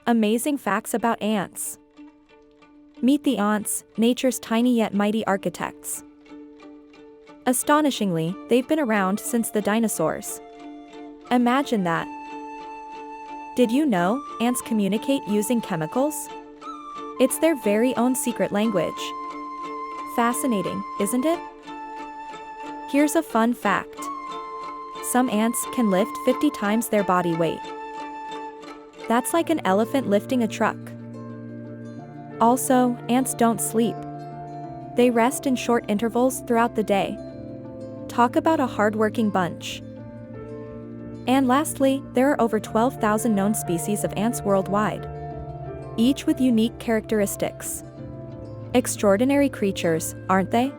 Amazing facts about ants. Meet the ants, nature's tiny yet mighty architects. Astonishingly, they've been around since the dinosaurs. Imagine that. Did you know ants communicate using chemicals? It's their very own secret language. Fascinating, isn't it? Here's a fun fact. Some ants can lift 50 times their body weight. That's like an elephant lifting a truck. Also, ants don't sleep. They rest in short intervals throughout the day. Talk about a hardworking bunch. And lastly, there are over 12,000 known species of ants worldwide, each with unique characteristics. Extraordinary creatures, aren't they?